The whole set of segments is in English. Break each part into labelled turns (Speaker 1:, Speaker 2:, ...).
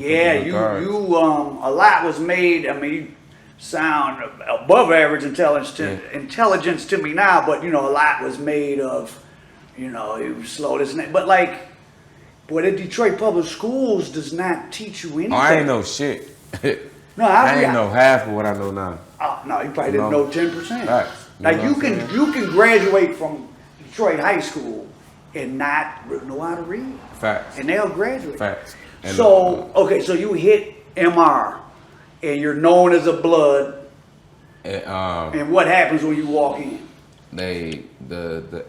Speaker 1: Yeah, you a lot was made. I mean, you sound above average intelligence to me now, but a lot was made of, you slow this and that. But like, boy, the Detroit Public Schools does not teach you anything.
Speaker 2: Oh, I ain't know shit.
Speaker 1: No,
Speaker 2: I ain't know half of what I know now.
Speaker 1: Oh no, you probably didn't know 10%.
Speaker 2: Right.
Speaker 1: Like you can graduate from Detroit High School and not know how to read.
Speaker 2: Facts.
Speaker 1: And they'll graduate.
Speaker 2: Facts. And
Speaker 1: so you hit MR, and you're known as a blood. And what happens when you walk in?
Speaker 2: The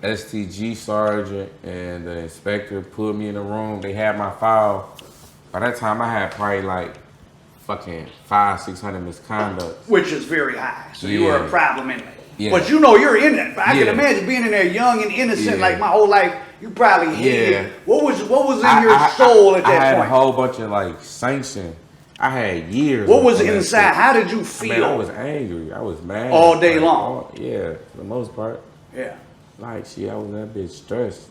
Speaker 2: STG sergeant and the inspector put me in a room. They had my file. By that time, I had probably like fucking 500-600 misconducts,
Speaker 1: which is very high. So you were a problem inmate.
Speaker 2: Yeah.
Speaker 1: But you're in it. I can imagine being in there young and innocent, like my whole life. You probably hated it. What was in your soul at that point?
Speaker 2: I had a whole bunch of like sanction. I had years.
Speaker 1: What was inside? How did you feel?
Speaker 2: I was angry. I was mad.
Speaker 1: All day long?
Speaker 2: Yeah, for the most part.
Speaker 1: Yeah.
Speaker 2: Like, shit, I was that bitch stressed.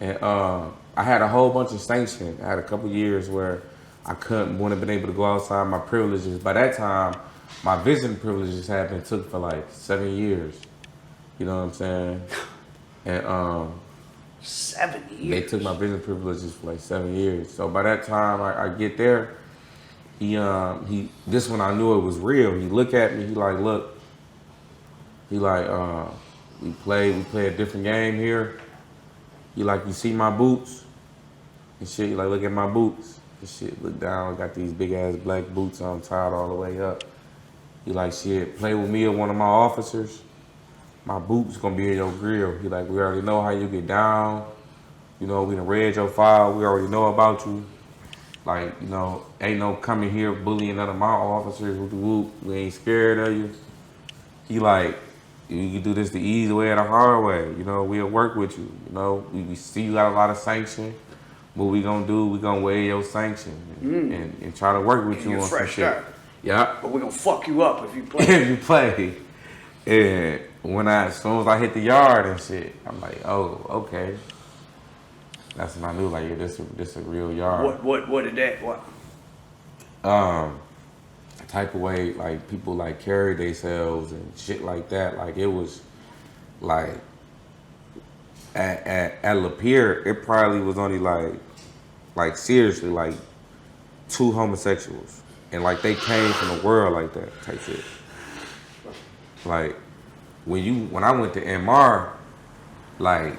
Speaker 2: And I had a whole bunch of sanction. I had a couple years where I wouldn't have been able to go outside my privileges. By that time, my visiting privileges had been took for like 7 years. You know what I'm saying? And
Speaker 1: 7 years?
Speaker 2: They took my visiting privileges for like 7 years. So by that time I get there, this when I knew it was real. He looked at me, he like, look, he like, we play a different game here. He like, you see my boots? And shit, he like, look at my boots. And shit, look down, I got these big ass black boots on, tied all the way up. He like, shit, play with me or one of my officers, my boots gonna be in your grill. He like, we already know how you get down. We done read your file, we already know about you. Like, ain't no coming here bullying none of my officers. We ain't scared of you. He like, you can do this the easy way or the hard way. We'll work with you. We see you got a lot of sanction. What we gonna do, we gonna weigh your sanction and try to work with you on some shit. Yeah.
Speaker 1: But we gonna fuck you up if you play.
Speaker 2: If you play. And as soon as I hit the yard and shit, I'm like, oh, okay. That's when I knew, like, yeah, this a real yard.
Speaker 1: What did that, what?
Speaker 2: The type of way, like, people, like, carry themselves and shit like that. Like, it was, like, at Lapeer, it probably was only, like, seriously, like, 2 homosexuals. And, like, they came from the world like that type shit. Like, when I went to MR, like,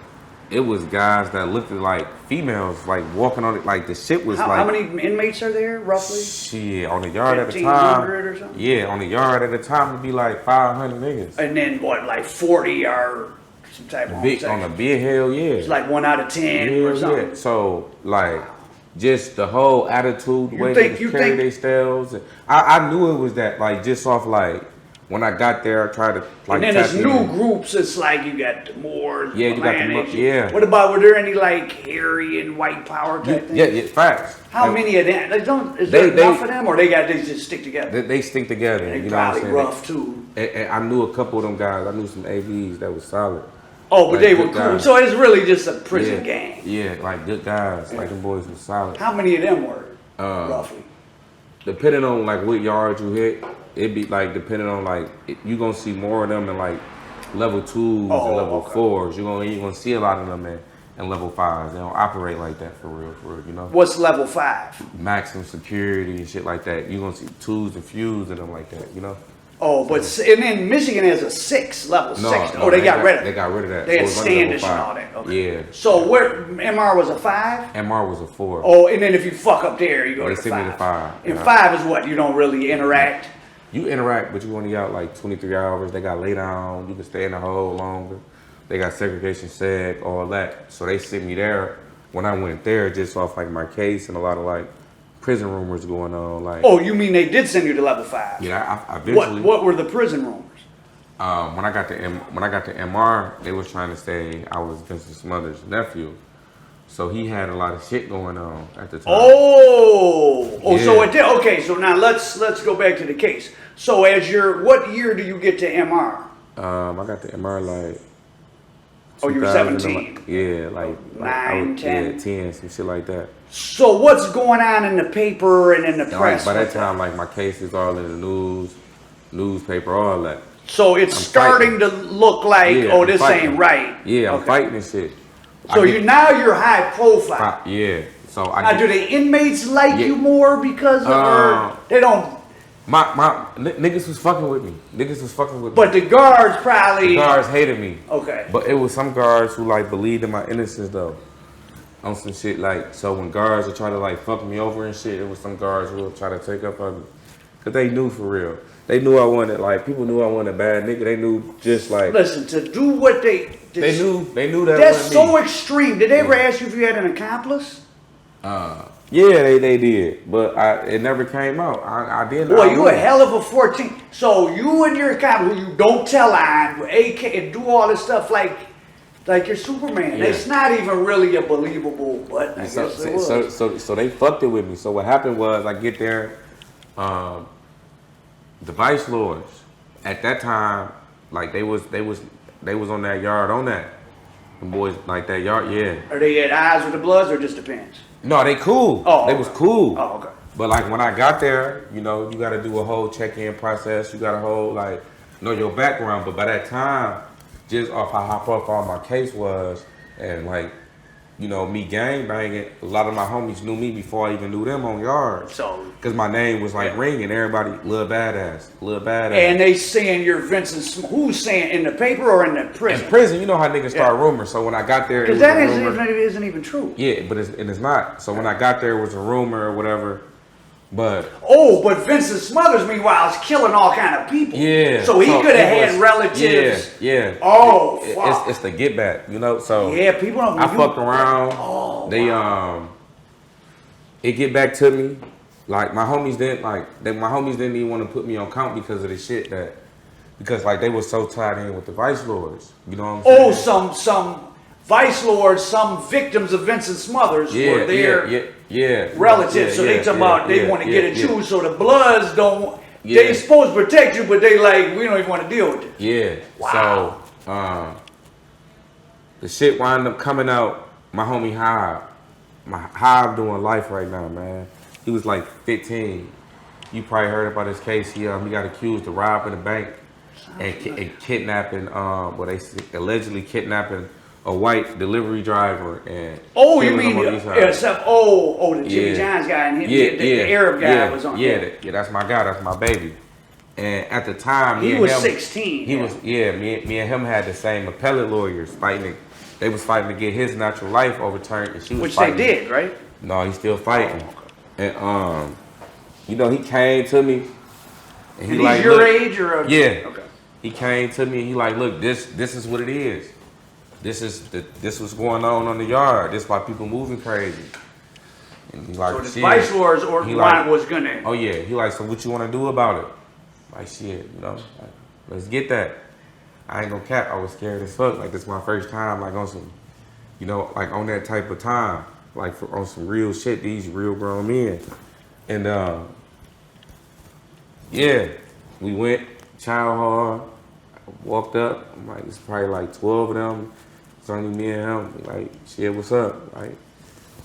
Speaker 2: it was guys that looked like females, like walking on it. Like the shit was
Speaker 1: how many inmates are there roughly?
Speaker 2: Shit, on the yard at the time. 1,500 or something? Yeah, on the yard at the time it'd be like 500 niggas.
Speaker 1: And then what, like 40 are some type of
Speaker 2: big on the big, hell yeah.
Speaker 1: It's like 1 out of 10 or something. Yeah.
Speaker 2: So like just the whole attitude, the way they carry themselves. I knew it was that, like, just off like. When I got there, I tried to like.
Speaker 1: And then there's new groups. It's like you got the Moors.
Speaker 2: Yeah, you got the yeah.
Speaker 1: What about? Were there any like hairy and white power type things?
Speaker 2: Yeah, facts.
Speaker 1: How many of them? Is there enough of them, or they just stick together?
Speaker 2: They stick together.
Speaker 1: They probably rough too.
Speaker 2: And I knew a couple of them guys. I knew some AVs that was solid.
Speaker 1: Oh, but like, they were cool. Guys. So it's really just a prison gang.
Speaker 2: Yeah, like good guys. Yeah. Like them boys were solid.
Speaker 1: How many of them were roughly?
Speaker 2: Depending on like what yard you hit. It'd be like depending on like you gonna see more of them in like level 2s and level 4s. You're gonna see a lot of them in level 5s. They don't operate like that for real.
Speaker 1: What's level 5?
Speaker 2: Maximum security and shit like that. You're gonna see 2s and fews and them like that.
Speaker 1: Oh, but and then Michigan has a 6 level 6.
Speaker 2: No,
Speaker 1: they got rid of it.
Speaker 2: They got rid of that.
Speaker 1: They had standards and all that. Okay.
Speaker 2: Yeah.
Speaker 1: So where MR was a 5?
Speaker 2: MR was a 4.
Speaker 1: Oh, and then if you fuck up there, you go to 5.
Speaker 2: They send me to 5.
Speaker 1: And 5 is what? You don't really interact.
Speaker 2: You interact, but you only out like 23 hours. They got lay down. You can stay in the hole longer. They got segregation seg, all that. So they sent me there. When I went there, just off like my case and a lot of like prison rumors going on. Like,
Speaker 1: oh, you mean they did send you to level 5?
Speaker 2: Yeah, I eventually.
Speaker 1: What were the prison rumors?
Speaker 2: When I got to MR, they was trying to say I was Vincent Smothers' nephew. So he had a lot of shit going on at the time.
Speaker 1: Oh, yeah. So it did. Okay, so now let's go back to the case. So what year do you get to MR?
Speaker 2: I got to MR like
Speaker 1: Oh, you were 17.
Speaker 2: Yeah, like
Speaker 1: 9, 10.
Speaker 2: Yeah, 10, some shit like that.
Speaker 1: So what's going on in the paper and in the press?
Speaker 2: By that time, like my case is all in the newspaper, all that.
Speaker 1: So it's starting to look like, oh, this ain't right.
Speaker 2: Yeah, I'm fighting and shit.
Speaker 1: So now you're high profile.
Speaker 2: Yeah. So
Speaker 1: now, do the inmates like you more because of or they don't?
Speaker 2: My niggas was fucking with me.
Speaker 1: But the guards probably.
Speaker 2: The guards hated me.
Speaker 1: Okay.
Speaker 2: But it was some guards who like believed in my innocence though. On some shit like, so when guards would try to like fuck me over and shit, it was some guards who would try to take up on me. Cause they knew for real. They knew I wanted, like, people knew I wanted a bad nigga. They knew just like.
Speaker 1: Listen, to do what they
Speaker 2: knew that.
Speaker 1: That's so extreme. Did they ever ask you if you had an accomplice?
Speaker 2: Yeah, they did, but it never came out. I didn't.
Speaker 1: Boy, you a hell of a 14. So you and your accomplice, who you don't tell on, with AK and do all this stuff like you're Superman. Yeah. It's not even really a believable, but I guess it was.
Speaker 2: So they fucked it with me. So what happened was I get there, the vice lords at that time, like they was on that yard on that. The boys like that yard, yeah.
Speaker 1: Are they at odds with the Bloods or just depends?
Speaker 2: No, they cool.
Speaker 1: Oh,
Speaker 2: they was cool.
Speaker 1: Oh, okay.
Speaker 2: But like when I got there, you know, you got to do a whole check-in process. You got to know your background. But by that time, just off how high profile my case was, and like, you know, me gang banging, a lot of my homies knew me before I even knew them on yard.
Speaker 1: So,
Speaker 2: because my name was like ringing, everybody, Lil Badass.
Speaker 1: And they saying you're Vincent. Who's saying in the paper or in the prison?
Speaker 2: In prison, you know how niggas start rumors. So when I got there,
Speaker 1: because that isn't even true.
Speaker 2: Yeah, but it's not. So when I got there, it was a rumor or whatever. But
Speaker 1: Vincent Smothers, meanwhile, is killing all kind of people.
Speaker 2: Yeah.
Speaker 1: So he could have had relatives.
Speaker 2: Yeah.
Speaker 1: Oh, fuck.
Speaker 2: It's the get back, you know. So
Speaker 1: yeah, people don't.
Speaker 2: I fucked around. It get back to me. Like my homies didn't even want to put me on count because of the shit because like they were so tied in with the vice lords. You know what I'm saying?
Speaker 1: Some vice lords, some victims of Vincent Smothers were their relatives. So they talking about they want to get at you. So the Bloods don't. Yeah. They supposed to protect you, but they like we don't even want to deal with it.
Speaker 2: Yeah.
Speaker 1: Wow.
Speaker 2: So the shit wound up coming out. My homie Hive doing life right now, man. He was like 15. You probably heard about his case. He got accused of robbing a bank and kidnapping. They allegedly kidnapping a white delivery driver and. Oh, you mean
Speaker 1: the Jimmy John's guy and him, the Arab guy was on.
Speaker 2: Yeah, that's my guy. That's my baby. And at the time,
Speaker 1: he was 16.
Speaker 2: He was Me and him had the same appellate lawyers fighting. They was fighting to get his natural life overturned, and she was fighting.
Speaker 1: Which they did, right?
Speaker 2: No, he's still fighting. Oh, okay. And you know, he came to me, and
Speaker 1: he's like, your age or
Speaker 2: yeah. Okay. He came to me, and he like, look, this is what it is. This was going on the yard. This why people moving crazy. And he like,
Speaker 1: so the vice lords or was gonna.
Speaker 2: Oh yeah, he like, so what you want to do about it? Like shit, you know, like, let's get that. I ain't gonna cap. I was scared as fuck. Like this my first time, like on some, you know, like on that type of time, like on some real shit. These real grown men, and yeah, we went child hall. Walked up. I'm like, it's probably like 12 of them. It's only me and him. Like, shit, what's up? Like,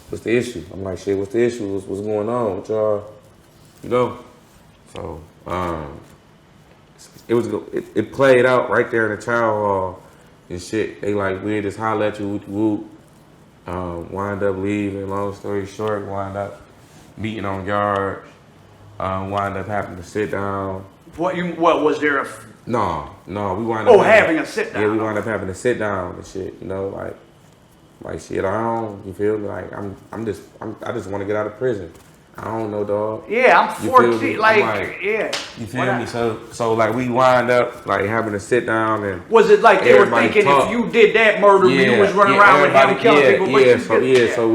Speaker 2: what's the issue? I'm like, shit, what's the issue? What's going on with y'all? You know? So, it played out right there in the child hall and shit. They like, we just holler at you, whoop. Wind up leaving. Long story short, wind up meeting on yard. Wind up having to sit down.
Speaker 1: What was there a...
Speaker 2: No, we wind up
Speaker 1: having a sit down.
Speaker 2: Yeah, we wind up having to sit down and shit, you know, like shit, I don't, you feel me? Like I just want to get out of prison. I don't know, dog.
Speaker 1: Yeah, I'm 14, yeah.
Speaker 2: You feel me? So like we wind up like having to sit down and
Speaker 1: was it like they were thinking if you did that murder, you was running around with him killing people?
Speaker 2: So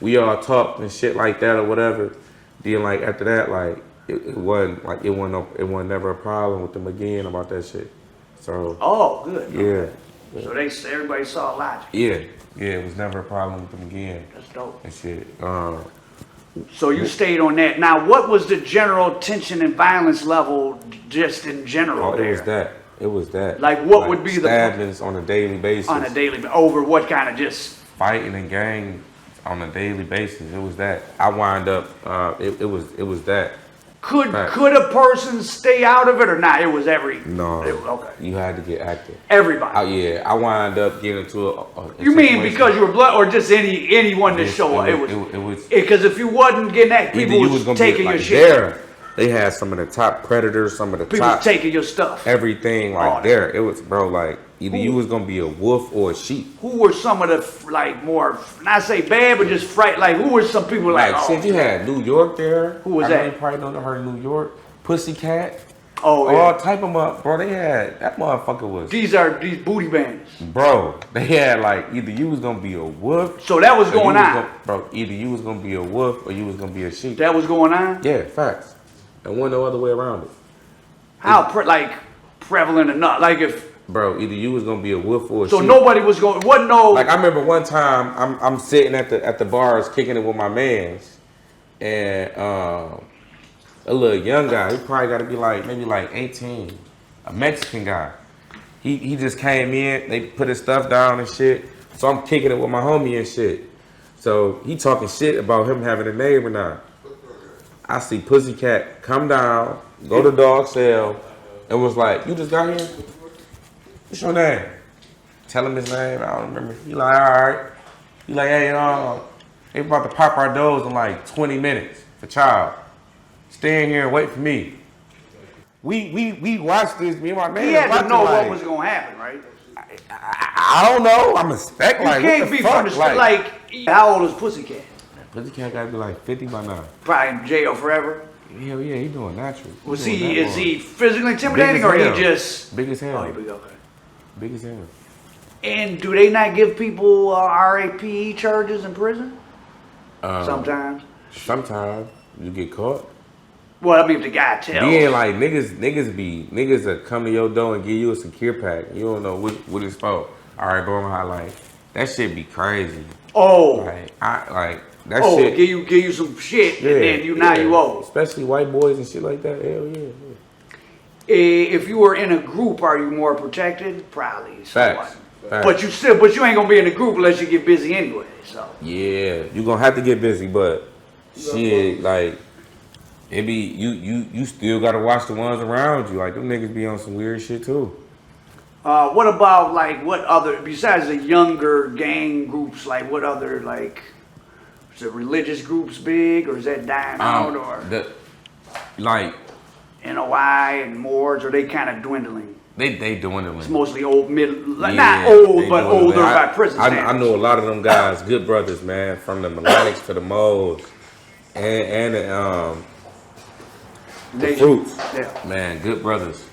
Speaker 2: we all talked and shit like that or whatever. Then like after that, like it wasn't never a problem with them again about that shit. So
Speaker 1: good.
Speaker 2: Yeah.
Speaker 1: So everybody saw logic.
Speaker 2: Yeah, it was never a problem with them again.
Speaker 1: That's dope.
Speaker 2: And shit.
Speaker 1: So you stayed on that. Now, what was the general tension and violence level just in general there?
Speaker 2: It was that. It was that.
Speaker 1: Like, what would be the
Speaker 2: stabbings on a daily basis?
Speaker 1: On a daily, over what kind of just
Speaker 2: fighting and gang on a daily basis. It was that. I wind up. It was that.
Speaker 1: Could a person stay out of it or not? It was
Speaker 2: No.
Speaker 1: Okay.
Speaker 2: You had to get active.
Speaker 1: Everybody.
Speaker 2: Yeah. I wind up getting into a
Speaker 1: you mean because you were blood, or just anyone to show up? It was because if you wasn't getting that, people was taking your shit.
Speaker 2: There, they had some of the top predators, some of the
Speaker 1: people
Speaker 2: top
Speaker 1: taking your stuff.
Speaker 2: Everything there. It was, bro. Like either you was gonna be a wolf or a sheep.
Speaker 1: Who were some of the more, not say bad, but just fright? Like who were some people
Speaker 2: since you had New York there.
Speaker 1: Who was that?
Speaker 2: You probably don't know her in New York. Pussycat.
Speaker 1: Oh yeah.
Speaker 2: All type of bro. They had that motherfucker was.
Speaker 1: These booty bands.
Speaker 2: Bro, they had either you was gonna be a wolf.
Speaker 1: So that was going on.
Speaker 2: Bro, either you was gonna be a wolf or you was gonna be a sheep.
Speaker 1: That was going on.
Speaker 2: Yeah, facts. There wasn't no other way around it.
Speaker 1: How prevalent enough? Like if.
Speaker 2: Bro, either you was gonna be a wolf or a
Speaker 1: sheep.
Speaker 2: So
Speaker 1: nobody was going. Wasn't no.
Speaker 2: Like I remember one time I'm sitting at the bars kicking it with my mans, and a little young guy. He probably got to be maybe 18. A Mexican guy. He just came in. They put his stuff down and shit. So I'm kicking it with my homie and shit. So he talking shit about him having a neighbor now. I see Pussycat come down, go to dog cell, and was like, "You just got here? What's your name?" Tell him his name. I don't remember. He like, "All right." He like, "Hey, they about to pop our doors in 20 minutes for child. Stay in here and wait for me." We watched this. Me and my man.
Speaker 1: He had to know what was gonna happen, right?
Speaker 2: I don't know. I'm expecting.
Speaker 1: You can't be from the how old is Pussycat?
Speaker 2: Pussycat got to be 50 by now.
Speaker 1: Probably in jail forever.
Speaker 2: Hell yeah, he doing natural.
Speaker 1: Is he physically intimidating or he just
Speaker 2: big as hell?
Speaker 1: Oh, big, okay.
Speaker 2: Big as hell.
Speaker 1: And do they not give people RAPE charges in prison? Sometimes.
Speaker 2: Sometimes you get caught.
Speaker 1: Well, I mean, if the guy tells.
Speaker 2: Then niggas that come to your door and give you a secure pack. You don't know what it's for. All right, bro, I'm that shit be crazy.
Speaker 1: Oh.
Speaker 2: That shit.
Speaker 1: Give you some shit, and then you owe.
Speaker 2: Especially white boys and shit like that. Hell yeah.
Speaker 1: If you were in a group, are you more protected? Probably.
Speaker 2: Facts.
Speaker 1: But you ain't gonna be in a group unless you get busy anyway. So.
Speaker 2: Yeah, you gonna have to get busy, but shit, it be you still gotta watch the ones around you. Them niggas be on some weird shit too.
Speaker 1: What about what other besides the younger gang groups? What other is the religious groups big, or is that dying out, or NOI and Moors, are they kind of dwindling?
Speaker 2: They dwindling.
Speaker 1: It's mostly old, not old, but older by prison standards.
Speaker 2: I know a lot of them guys, good brothers, man, from the Melanics to the Moles, and the Fruits. Yeah. Man, good brothers.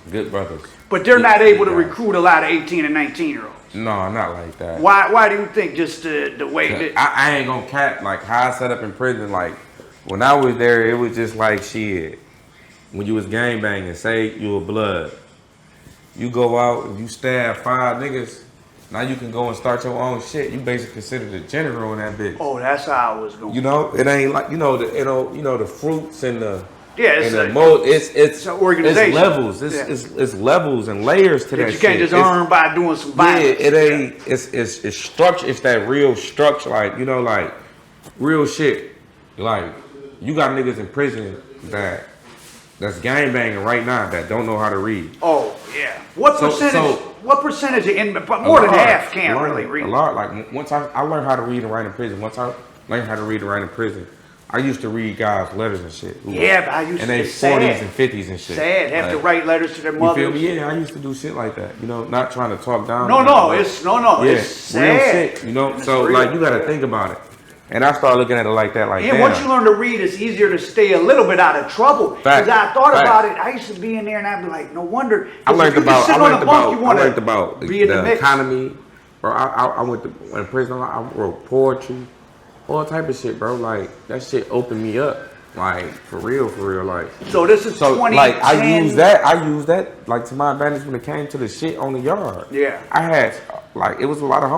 Speaker 1: But they're not able to recruit a lot of 18 and 19-year-olds.
Speaker 2: No, not like that.
Speaker 1: Why do you think just the way that...
Speaker 2: I ain't gonna cap, how I set up in prison, when I was there, it was just shit. When you was gangbanging, say you were blood. You go out and you stab 5 niggas, now you can go and start your own shit. You basically considered a general in that bitch.
Speaker 1: Oh, that's how I was going.
Speaker 2: It ain't the Fruits and the...
Speaker 1: Yeah,
Speaker 2: it's
Speaker 1: an organization.
Speaker 2: It's levels and layers to that shit.
Speaker 1: You can't just earn by doing some violence.
Speaker 2: Yeah, it ain't. It's structure. It's that real structure, real shit. You got niggas in prison that's gangbanging right now that don't know how to read.
Speaker 1: Oh yeah. What percentage of inmates? More than half can't really read.
Speaker 2: A lot. Once I learned how to read and write in prison. Once I learned how to read and write in prison, I used to read guys' letters and shit. Ooh.
Speaker 1: Yeah, but I used to.
Speaker 2: And they 40s and 50s and shit.
Speaker 1: Sad. Have to write letters to their mothers.
Speaker 2: You feel me? Yeah, I used to do shit like that. Not trying to talk down.
Speaker 1: It's
Speaker 2: Yeah,
Speaker 1: it's sad.
Speaker 2: real shit. So you got to think about it. And I started looking at it like that.
Speaker 1: And once you learn to read, it's easier to stay a little bit out of trouble. Because I thought about it. I used to be in there and I'd be like, no wonder.
Speaker 2: I learned about
Speaker 1: the
Speaker 2: economy. Bro, I went to prison. I wrote poetry. All type of shit, bro. That shit opened me up. For real.
Speaker 1: So this is 2010.
Speaker 2: I use that to my advantage when it came to the shit on the yard.
Speaker 1: Yeah.
Speaker 2: I had it was a lot of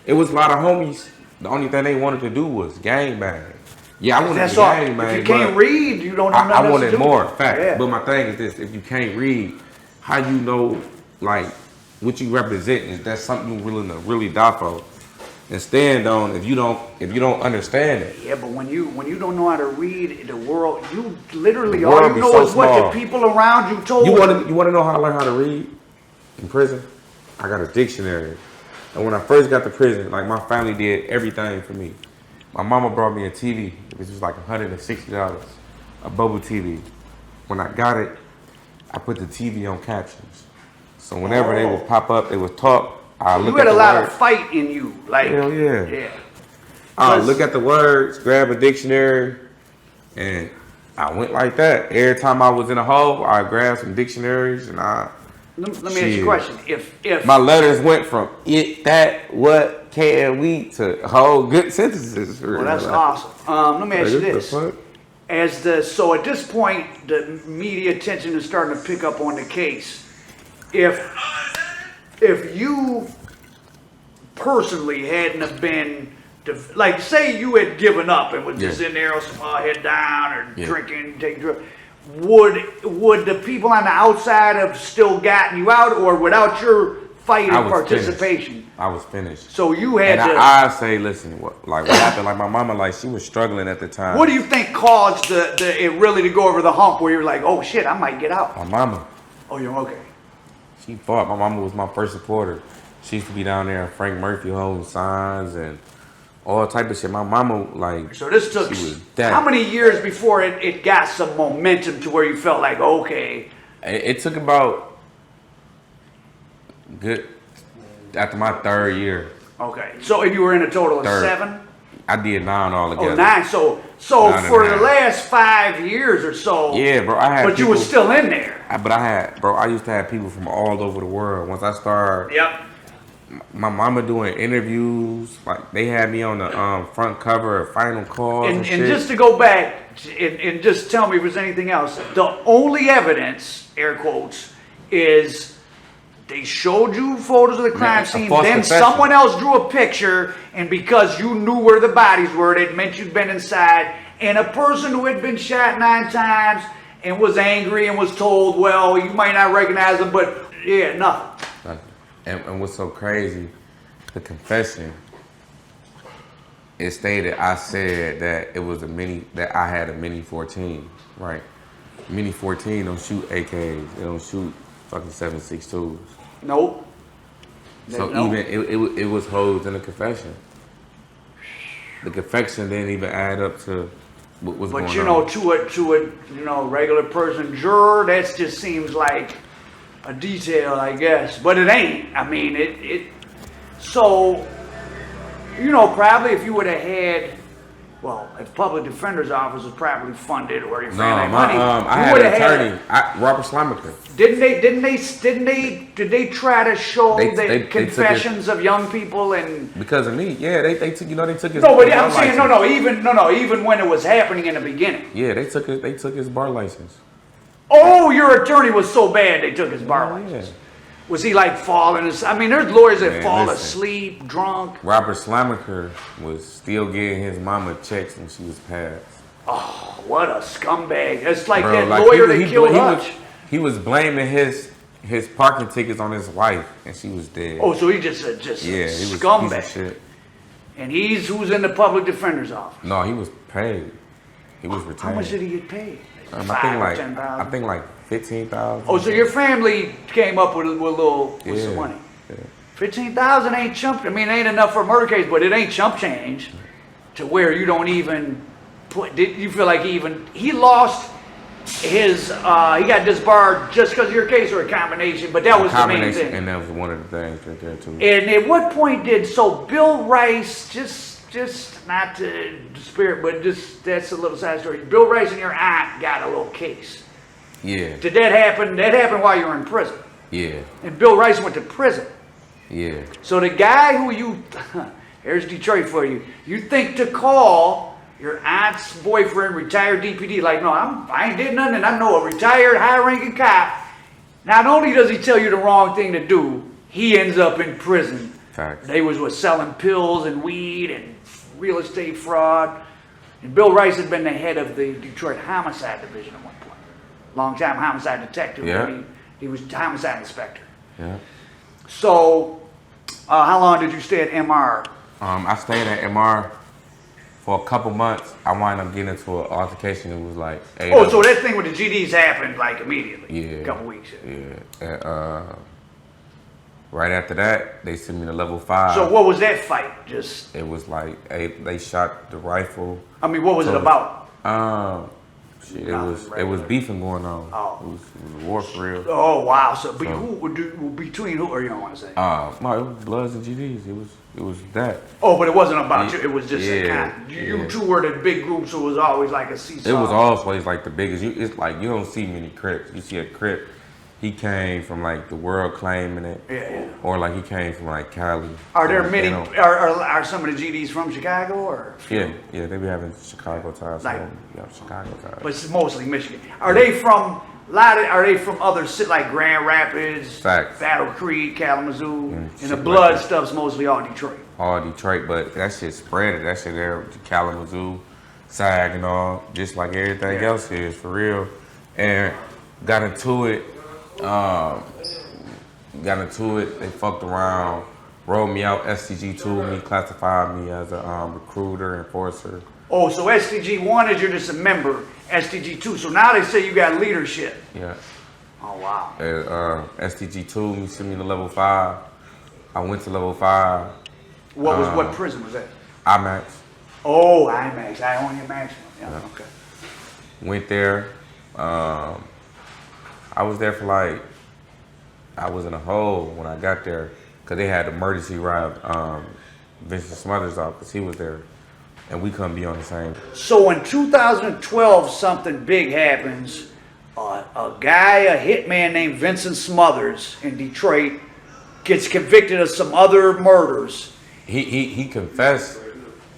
Speaker 2: it was a lot of homies. The only thing they wanted to do was gangbang. Yeah, I wanted to gangbang.
Speaker 1: If you can't read, you don't know nothing
Speaker 2: I wanted
Speaker 1: to do.
Speaker 2: more. Fact. Yeah. But my thing is this: if you can't read, how you know, like, what you represent? Is that something you're willing to really die for and stand on if you don't understand it?
Speaker 1: Yeah, but when you don't know how to read the world, you literally
Speaker 2: The
Speaker 1: all
Speaker 2: world
Speaker 1: you
Speaker 2: be
Speaker 1: know
Speaker 2: so
Speaker 1: is what
Speaker 2: small.
Speaker 1: the people around you told
Speaker 2: You want to know how I learned how to read in prison? I got a dictionary. And when I first got to prison, like my family did everything for me. My mama brought me a TV, which was like $160, a bubble TV. When I got it, I put the TV on captions. So whenever they would pop up, they would talk. I look
Speaker 1: You had
Speaker 2: at
Speaker 1: a
Speaker 2: the
Speaker 1: lot
Speaker 2: words.
Speaker 1: of fight in you, like
Speaker 2: Hell yeah.
Speaker 1: yeah.
Speaker 2: I look at the words, grab a dictionary, and I went like that. Every time I was in a hole, I grabbed some dictionaries and
Speaker 1: Let me ask you a question. If
Speaker 2: my letters went from it, that, what, can, we to whole good sentences.
Speaker 1: well, that's awesome. Let me ask you this: so at this point, the media attention is starting to pick up on the case. If you personally hadn't have been, like, say you had given up and was just in there, head down, or drinking, taking drugs, would the people on the outside have still gotten you out, or without your fight and participation?
Speaker 2: I was finished.
Speaker 1: So you had
Speaker 2: and
Speaker 1: to.
Speaker 2: I say, listen, what happened? Like my mama, like she was struggling at the time.
Speaker 1: What do you think caused it really to go over the hump where you're like, oh shit, I might get out?
Speaker 2: My mama.
Speaker 1: Oh, you're okay.
Speaker 2: She fought. My mama was my first supporter. She used to be down there in Frank Murphy holding signs and all type of shit. My mama, like,
Speaker 1: so this took how many years before it got some momentum to where you felt like, okay?
Speaker 2: It took about good after my third year.
Speaker 1: Okay, so and you were in a total of 7?
Speaker 2: I did 9 altogether.
Speaker 1: Oh, 9. So
Speaker 2: 9
Speaker 1: for the last 5 years or so.
Speaker 2: Yeah, bro. I had.
Speaker 1: But you were still in there.
Speaker 2: I used to have people from all over the world. Once I started.
Speaker 1: Yep.
Speaker 2: My mama doing interviews, like they had me on the front cover of Final Call.
Speaker 1: And just to go back and just tell me if there's anything else. The only evidence, air quotes, is they showed you photos of the crime scene. Then someone else drew a picture, and because you knew where the bodies were, it meant you'd been inside. And a person who had been shot 9 times and was angry and was told, well, you might not recognize them, but yeah, nothing.
Speaker 2: And what's so crazy, the confession, it stated I said that it was that I had a Mini 14, right? Mini 14 don't shoot AKs, they don't shoot fucking 7.62s.
Speaker 1: Nope.
Speaker 2: So even it was hosed in the confession. The confession didn't even add up to what was going on. But
Speaker 1: to a regular person juror, that just seems like a detail, I guess, but it ain't. I mean, so, probably if you would have had, well, if public defender's office was properly funded or your family had money,
Speaker 2: I had an attorney, Robert Slimiker.
Speaker 1: Did they try to show the confessions of young people and
Speaker 2: because of me? Yeah, they took they took his.
Speaker 1: No, but I'm saying even when it was happening in the beginning.
Speaker 2: Yeah, they took his bar license.
Speaker 1: Oh, your attorney was so bad they took his bar license. Yeah. Was he like falling? I mean, there's lawyers that fall asleep, drunk.
Speaker 2: Robert Slimiker was still getting his mama checks when she was passed.
Speaker 1: Oh, what a scumbag! It's like that lawyer that killed Hutch.
Speaker 2: He was blaming his parking tickets on his wife, and she was dead.
Speaker 1: Oh, so he just a scumbag.
Speaker 2: Piece of shit.
Speaker 1: And who's in the public defender's office?
Speaker 2: No, he was paid. He was retained.
Speaker 1: How much did he get paid?
Speaker 2: I think like $15,000.
Speaker 1: Oh, so your family came up with some money.
Speaker 2: Yeah.
Speaker 1: $15,000 ain't chump. I mean, it ain't enough for a murder case, but it ain't chump change to where you don't even put. Did you feel like he lost his? He got disbarred just because of your case, or a combination? But that was the main thing.
Speaker 2: And that was one of the things right there too.
Speaker 1: And at what point did Bill Rice just not to spirit, but that's a little side story. Bill Rice and your aunt got a little case.
Speaker 2: Yeah.
Speaker 1: Did that happen? That happened while you were in prison.
Speaker 2: Yeah.
Speaker 1: And Bill Rice went to prison.
Speaker 2: Yeah.
Speaker 1: So the guy who here's Detroit for you. You think to call your aunt's boyfriend, retired DPD, like, no, I ain't did nothing, and I know a retired high-ranking cop. Not only does he tell you the wrong thing to do, he ends up in prison.
Speaker 2: Facts.
Speaker 1: They was selling pills and weed and real estate fraud. And Bill Rice had been the head of the Detroit Homicide Division at one point. Long-time homicide detective.
Speaker 2: Yeah.
Speaker 1: He was homicide inspector.
Speaker 2: Yeah.
Speaker 1: So, how long did you stay at MR?
Speaker 2: I stayed at MR for a couple months. I wound up getting into an altercation. It was like 8
Speaker 1: Oh, so that thing with the GDs happened like immediately.
Speaker 2: Yeah.
Speaker 1: A couple weeks.
Speaker 2: Yeah. And, right after that, they sent me to level 5.
Speaker 1: So what was that fight? Just.
Speaker 2: It was like they shot the rifle.
Speaker 1: I mean, what was it about?
Speaker 2: Shit, it was beefing going on.
Speaker 1: Oh.
Speaker 2: It was war for real.
Speaker 1: Oh wow! So, but who would do between who? Or you don't want to say?
Speaker 2: No, it was Bloods and GDs. It was that.
Speaker 1: Oh, but it wasn't about you. It was just a
Speaker 2: Yeah,
Speaker 1: kind. You two were the big group, so it was always like a seesaw.
Speaker 2: It was always like the biggest. It's like you don't see many Crips. You see a Crip, he came from like the world claiming it.
Speaker 1: Yeah.
Speaker 2: Or like he came from like Cali.
Speaker 1: Are there
Speaker 2: Like,
Speaker 1: many?
Speaker 2: they don't-
Speaker 1: Are some of the GDs from Chicago or?
Speaker 2: Yeah, they be having Chicago ties.
Speaker 1: Like-
Speaker 2: Chicago ties.
Speaker 1: But it's mostly Michigan. Are they from? Are they from other cities like Grand Rapids,
Speaker 2: Facts.
Speaker 1: Battle Creek, Kalamazoo, and the
Speaker 2: shit
Speaker 1: blood
Speaker 2: like that.
Speaker 1: stuff's mostly all Detroit.
Speaker 2: All Detroit, but that shit spread. That shit there to Kalamazoo, Saginaw, just like everything else is for real. And got into it. They fucked around, rolled me out, STG2 me, classified me as a recruiter, enforcer.
Speaker 1: Oh, so STG1 is you're just a member. STG2. So now they say you got leadership.
Speaker 2: Yeah.
Speaker 1: Oh wow.
Speaker 2: STG2 me sent me to level 5. I went to level 5.
Speaker 1: What prison was that?
Speaker 2: IMAX.
Speaker 1: Oh, IMAX. I own your maximum. Yeah. Okay.
Speaker 2: Went there. I was there for like, I was in a hole when I got there because they had emergency ride Vincent Smothers off because he was there and we couldn't be on the same.
Speaker 1: So in 2012, something big happens. A guy, a hitman named Vincent Smothers in Detroit, gets convicted of some other murders.
Speaker 2: He confessed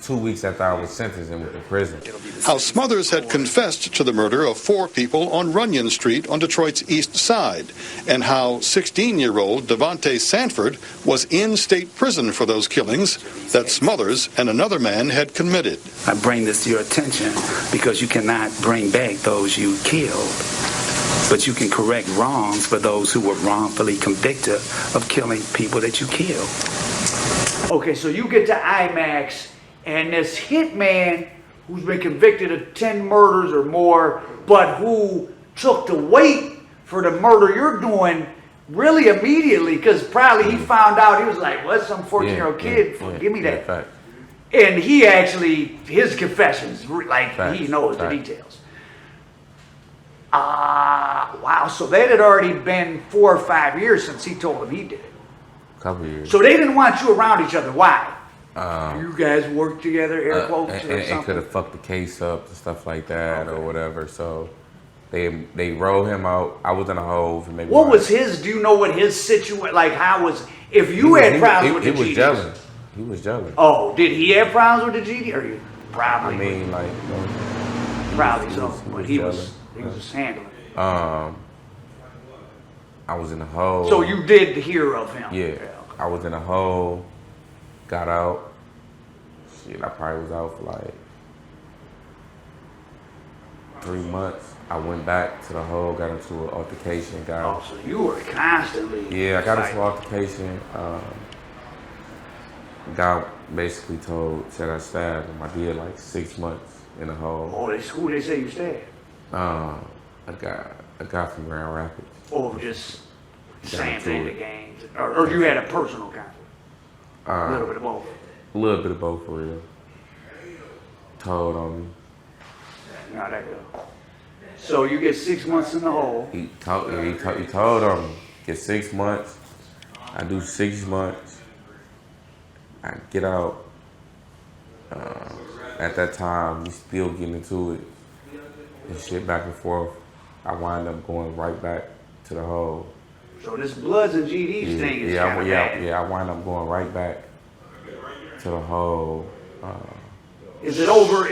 Speaker 2: 2 weeks after I was sentenced and went to prison.
Speaker 3: How Smothers had confessed to the murder of 4 people on Runyon Street on Detroit's east side, and how 16-year-old Davontae SandFord was in state prison for those killings that Smothers and another man had committed.
Speaker 4: I bring this to your attention because you cannot bring back those you killed, but you can correct wrongs for those who were wrongfully convicted of killing people that you killed.
Speaker 1: Okay, so you get to IMAX, and this hitman who's been convicted of 10 murders or more, but who took the weight for the murder you're doing really immediately, because probably he found out, he was like, well, some 14-year-old kid, give me that.
Speaker 2: Fact.
Speaker 1: And he actually, his confessions, like
Speaker 2: Facts.
Speaker 1: he knows the
Speaker 2: Facts.
Speaker 1: details. Wow, so that had already been 4 or 5 years since he told him he did it.
Speaker 2: Couple years.
Speaker 1: So they didn't want you around each other. Why? You guys work together, air quotes, or
Speaker 2: and
Speaker 1: something?
Speaker 2: could have fucked the case up and stuff like that or whatever. So they rolled him out. I was in a hole for maybe.
Speaker 1: What was his, do you know what his situation, like how was, if you had problems with the GDs?
Speaker 2: He was gelling. He was gelling.
Speaker 1: Oh, did he have problems with the GD? Or you probably,
Speaker 2: I mean, like,
Speaker 1: probably so,
Speaker 2: he
Speaker 1: but
Speaker 2: was
Speaker 1: he was
Speaker 2: gelling.
Speaker 1: just handling it.
Speaker 2: I was in a hole.
Speaker 1: So you did hear of him?
Speaker 2: Yeah.
Speaker 1: Okay.
Speaker 2: I was in a hole, got out. Shit, I probably was out for like 3 months. I went back to the hole, got into an altercation,
Speaker 1: Oh, so you were constantly.
Speaker 2: Yeah, I got into
Speaker 1: fighting.
Speaker 2: an altercation. Guy basically said I stabbed him. I did like 6 months in the hole.
Speaker 1: Oh, who they say you stabbed?
Speaker 2: A guy from Grand Rapids.
Speaker 1: Or just same
Speaker 2: into
Speaker 1: thing, the
Speaker 2: it.
Speaker 1: games? Or you had a personal conflict? A little bit of both.
Speaker 2: A little bit of both for real. Told on me.
Speaker 1: Not that good. So you get 6 months in the hole.
Speaker 2: He told on me. Get 6 months. I do 6 months. I get out. At that time, we still getting into it and shit back and forth. I wind up going right back to the hole.
Speaker 1: So this Bloods and GDs thing is kind of bad.
Speaker 2: I wind up going right back to the hole.
Speaker 1: Is it over?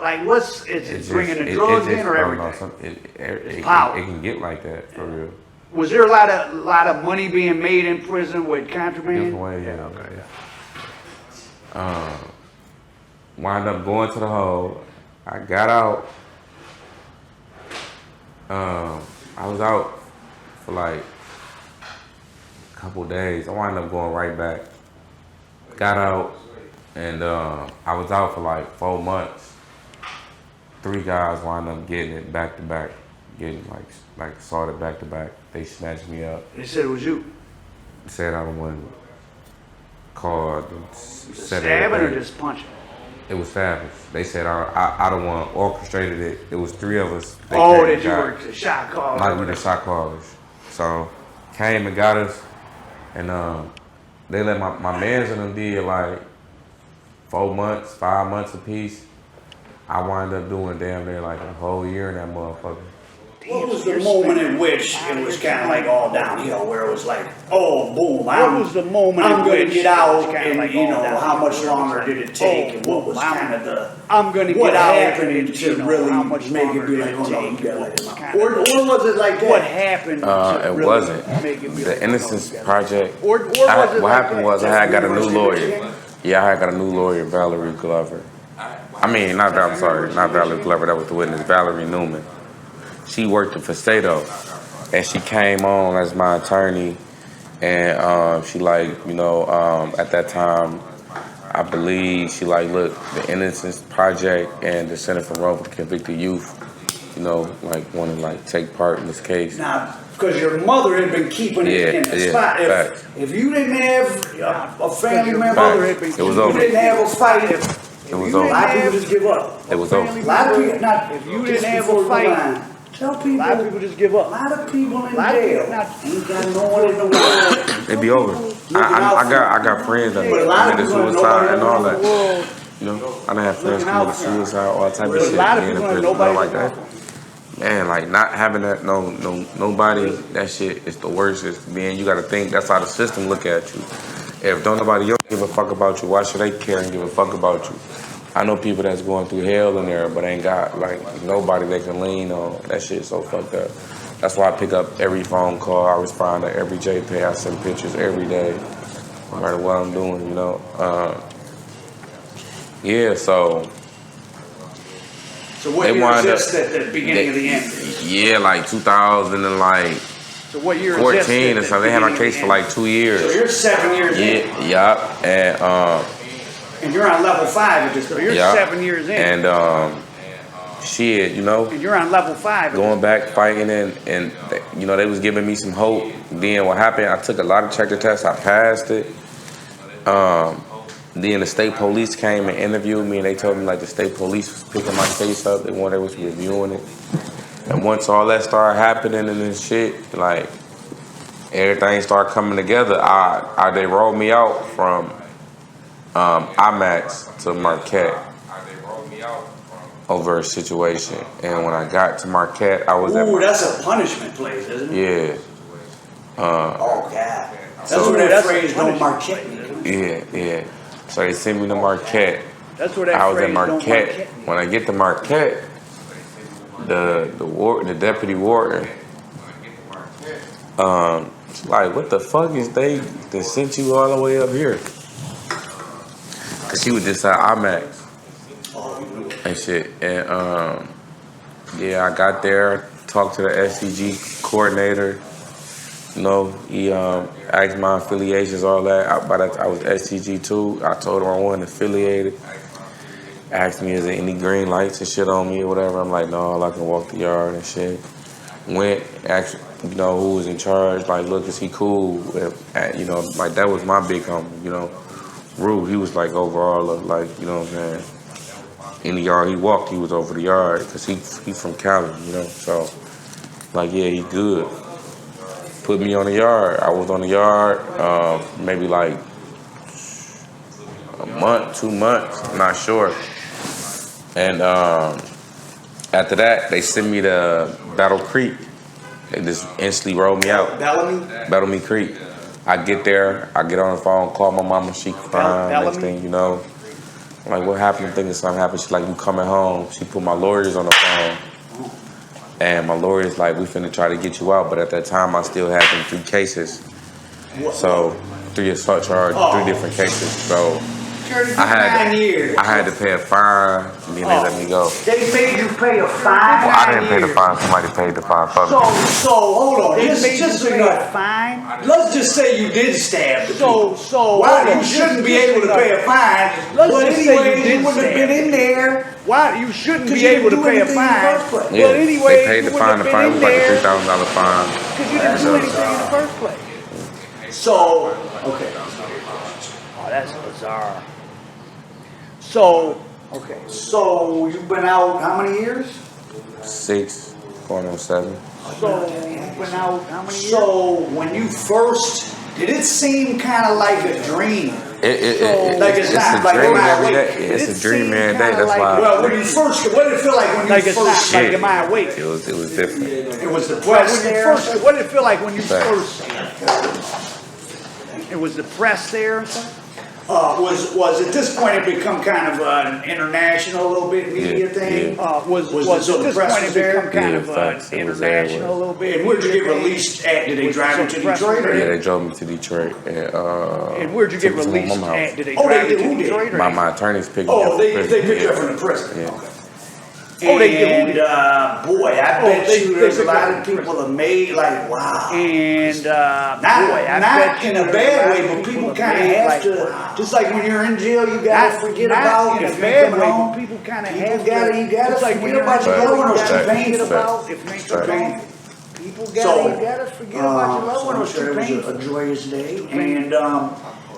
Speaker 1: Like what's? Is it bringing the drugs in or everything?
Speaker 2: It
Speaker 1: power.
Speaker 2: can get like that for real.
Speaker 1: Was there a lot of money being made in prison with contraband?
Speaker 2: Different way, yeah. Wind up going to the hole. I got out. I was out for like a couple days. I wound up going right back. Got out, and I was out for like 4 months. 3 guys wound up getting it back to back, getting like assaulted back to back. They snatched me up.
Speaker 1: They said it was you.
Speaker 2: Said I the one called.
Speaker 1: Stabbing or just punching?
Speaker 2: It was stabbing. They said I the one orchestrated it. It was 3 of us.
Speaker 1: That you were the shot caller.
Speaker 2: Not even the shot callers. So came and got us, and they let my mans and them did like 4 months, 5 months apiece. I wound up doing damn near like a whole year in that motherfucker.
Speaker 1: What was the moment in which it was kind of like all downhill, where it was like, oh, boom, I'm going to get out, and you know, how much longer did it take, and what was kind of the, what happened to really make it be like, oh, no, you gotta let him out? Or was it like that? What happened to
Speaker 2: It
Speaker 1: really
Speaker 2: wasn't.
Speaker 1: make it be
Speaker 2: The
Speaker 1: like,
Speaker 2: Innocence Project.
Speaker 1: or was it
Speaker 2: What
Speaker 1: like
Speaker 2: happened
Speaker 1: that?
Speaker 2: was I had got a new lawyer. Yeah, I had got a new lawyer, Valerie Glover. I mean, not Valerie Glover, that was the witness, Valerie Newman. She worked for Fastedo, and she came on as my attorney, and she like, you know, at that time, I believe she like, look, the Innocence Project and the Center for Wrongfully Convicted Youth, you know, like want to like take part in this case.
Speaker 1: Now, because your mother had been keeping it in the spot. If you didn't have a family member,
Speaker 2: it was over.
Speaker 1: You didn't have a fight.
Speaker 2: It was over.
Speaker 1: A lot of people just give up.
Speaker 2: It was over.
Speaker 1: A lot of people, if you didn't have a fight, tell people. A lot of people just give up. A lot of people in jail ain't got no one in the world.
Speaker 2: It'd be over. I got friends that committed suicide and all that. You know, I done had friends committed suicide, all type of shit.
Speaker 1: A lot of people and nobody
Speaker 2: like that. Man, like not having that, nobody. That shit is the worst. Man, you got to think that's how the system look at you. If don't nobody else give a fuck about you, why should they care and give a fuck about you? I know people that's going through hell in there, but ain't got like nobody they can lean on. That shit's so fucked up. That's why I pick up every phone call. I respond to every JPay. I send pictures every day, no matter what I'm doing. You know. Yeah. So
Speaker 1: what year is this at the beginning of the end?
Speaker 2: Yeah, like 2000 and like.
Speaker 1: So what year
Speaker 2: 14
Speaker 1: is this?
Speaker 2: Or something. They had my case for like 2 years.
Speaker 1: So you're 7 years in.
Speaker 2: Yup.
Speaker 1: And you're on level 5 at this point. You're 7 years in.
Speaker 2: And shit, you know.
Speaker 1: And you're on level 5.
Speaker 2: Going back, fighting, and you know, they was giving me some hope. Then what happened, I took a lot of checker tests. I passed it. Then the state police came and interviewed me, and they told me like the state police was picking my case up. They was reviewing it. And once all that started happening and this shit, like everything started coming together, they rolled me out from IMAX to Marquette over a situation. And when I got to Marquette, I was
Speaker 1: that's a punishment place, isn't it?
Speaker 2: Yeah.
Speaker 1: Oh, God. That's where that phrase, don't Marquette me.
Speaker 2: Yeah. So they sent me to Marquette.
Speaker 1: That's where that
Speaker 2: I was
Speaker 1: phrase,
Speaker 2: at Marquette. When I get to Marquette, the deputy warden, like, what the fuck is they sent you all the way up here? Cause she was just at IMAX and shit. And yeah, I got there, talked to the SCG coordinator. You know, he asked my affiliations, all that. I was SCG too. I told him I wasn't affiliated. Asked me, is there any green lights and shit on me or whatever? I'm like, no, I can walk the yard and shit. Went, asked, you know, who was in charge. Like, look, is he cool? You know, like, that was my big homie, you know. Rue, he was like over all of, like, you know what I'm saying? In the yard he walked, he was over the yard because he's from Cali, you know. So, like, yeah, he good. Put me on the yard. I was on the yard maybe like a month, 2 months, I'm not sure. And after that, they sent me to Battle Creek. They just instantly rolled me out. Bellamy Creek. I get there, I get on the phone, call my mama, she crying, next thing you know. I'm like, what happened? I'm thinking something happened. She's like, you coming home. She put my lawyers on the phone. And my lawyer's like, we finna try to get you out. But at that time, I still had them 3 cases. So 3 assault charges, 3 different cases. So
Speaker 1: Sure, you 9 years.
Speaker 2: I had to pay a fine, and then they let me go.
Speaker 1: They made you pay a fine.
Speaker 2: Well, I didn't pay the fine. Somebody paid the fine for me.
Speaker 1: So hold on.
Speaker 5: They
Speaker 1: Just
Speaker 5: made you
Speaker 1: so
Speaker 5: pay
Speaker 1: you
Speaker 5: a
Speaker 1: know,
Speaker 5: fine.
Speaker 1: let's just say you did stab the people.
Speaker 5: So
Speaker 1: Why
Speaker 5: hold on.
Speaker 1: you shouldn't be able to pay a fine?
Speaker 5: Let's
Speaker 1: But
Speaker 5: just say
Speaker 1: anyway,
Speaker 5: you did
Speaker 1: you wouldn't have
Speaker 5: stab.
Speaker 1: been in there.
Speaker 5: Why you shouldn't
Speaker 1: 'Cause
Speaker 5: be
Speaker 1: you
Speaker 5: able
Speaker 1: didn't
Speaker 5: to
Speaker 1: do
Speaker 5: pay a
Speaker 1: anything in the
Speaker 5: fine?
Speaker 1: first place.
Speaker 2: Yeah,
Speaker 5: But anyway,
Speaker 2: they paid
Speaker 5: you
Speaker 2: the
Speaker 5: wouldn't
Speaker 2: fine.
Speaker 5: have
Speaker 2: The
Speaker 5: been
Speaker 2: fine
Speaker 5: in
Speaker 2: was like a
Speaker 5: there
Speaker 2: $3,000 fine.
Speaker 5: because you didn't do anything in the first place.
Speaker 1: So okay.
Speaker 5: Oh, that's bizarre. So okay.
Speaker 1: So you've been out how many years?
Speaker 2: 6, going on 7.
Speaker 5: So you've been out how many years?
Speaker 1: So when you first, did it seem kind of like a dream? Like it's not,
Speaker 2: a
Speaker 1: like,
Speaker 2: dream
Speaker 1: am I
Speaker 2: every
Speaker 1: awake?
Speaker 2: day. It's
Speaker 5: It
Speaker 2: a dream
Speaker 5: seemed
Speaker 2: every day.
Speaker 5: kinda
Speaker 2: That's
Speaker 5: like-
Speaker 2: why.
Speaker 1: Well, when you first, what did it feel like when you
Speaker 5: Like it's
Speaker 1: first?
Speaker 5: not like am I awake?
Speaker 2: It was different.
Speaker 1: It was
Speaker 5: Well,
Speaker 1: depressed
Speaker 5: when you
Speaker 1: there.
Speaker 5: first, what did it feel like when you
Speaker 2: Back.
Speaker 5: first? It was depressed there and stuff.
Speaker 1: Was at this point it become kind of an international, a little bit media
Speaker 2: Yeah,
Speaker 1: thing?
Speaker 5: Was
Speaker 1: Was
Speaker 5: at
Speaker 1: it so
Speaker 5: this
Speaker 1: depressed
Speaker 5: point it
Speaker 1: there?
Speaker 5: become kind
Speaker 2: Yeah,
Speaker 5: of
Speaker 2: facts. It was
Speaker 5: international a
Speaker 2: everywhere.
Speaker 5: little bit.
Speaker 1: And where'd you get released at? Did they
Speaker 5: Was
Speaker 1: drive you
Speaker 5: so
Speaker 1: to
Speaker 5: depressed
Speaker 1: Detroit?
Speaker 5: there?
Speaker 2: Yeah, they drove me to Detroit.
Speaker 5: And where'd you
Speaker 2: took
Speaker 5: get
Speaker 2: me to my
Speaker 5: released
Speaker 2: mama's house.
Speaker 5: at? Did they
Speaker 1: Oh, they
Speaker 5: drive you
Speaker 1: did.
Speaker 5: to
Speaker 1: Who did?
Speaker 5: Detroit? Or
Speaker 2: My attorneys picked me up.
Speaker 1: Oh,
Speaker 2: from
Speaker 1: they
Speaker 2: prison.
Speaker 1: picked you up
Speaker 2: Yeah.
Speaker 1: from the prison.
Speaker 2: Yeah.
Speaker 1: Okay.
Speaker 5: Oh, they did.
Speaker 1: And boy, I
Speaker 5: Oh,
Speaker 1: bet
Speaker 5: they-
Speaker 1: you
Speaker 5: they
Speaker 1: there's a
Speaker 5: picked
Speaker 1: lot
Speaker 5: up
Speaker 1: of people that made like wow.
Speaker 5: And boy,
Speaker 1: Not,
Speaker 5: I
Speaker 1: not
Speaker 5: bet
Speaker 1: in
Speaker 5: you
Speaker 1: a
Speaker 5: there's
Speaker 1: bad
Speaker 5: lot
Speaker 1: way,
Speaker 5: of
Speaker 1: but people
Speaker 5: that
Speaker 1: kind of
Speaker 5: made,
Speaker 1: have
Speaker 5: like,
Speaker 1: to.
Speaker 5: wow.
Speaker 1: Just like when you're in jail, you gotta forget about
Speaker 5: in a
Speaker 1: if you
Speaker 5: bad
Speaker 1: come
Speaker 5: way,
Speaker 1: home.
Speaker 5: but people kind of
Speaker 1: People
Speaker 5: have
Speaker 1: gotta-
Speaker 5: to.
Speaker 1: you gotta
Speaker 5: It's like when
Speaker 1: forget
Speaker 5: you're
Speaker 1: about
Speaker 5: in
Speaker 1: your
Speaker 5: jail,
Speaker 1: loved
Speaker 5: you
Speaker 1: ones,
Speaker 5: gotta
Speaker 1: too
Speaker 5: forget
Speaker 1: painful.
Speaker 5: about if things are
Speaker 1: Painful.
Speaker 5: gone. People
Speaker 1: So,
Speaker 5: gotta forget about your loved
Speaker 1: so I'm
Speaker 5: ones.
Speaker 1: sure
Speaker 5: Too
Speaker 1: it was
Speaker 5: painful.
Speaker 1: a joyous day, and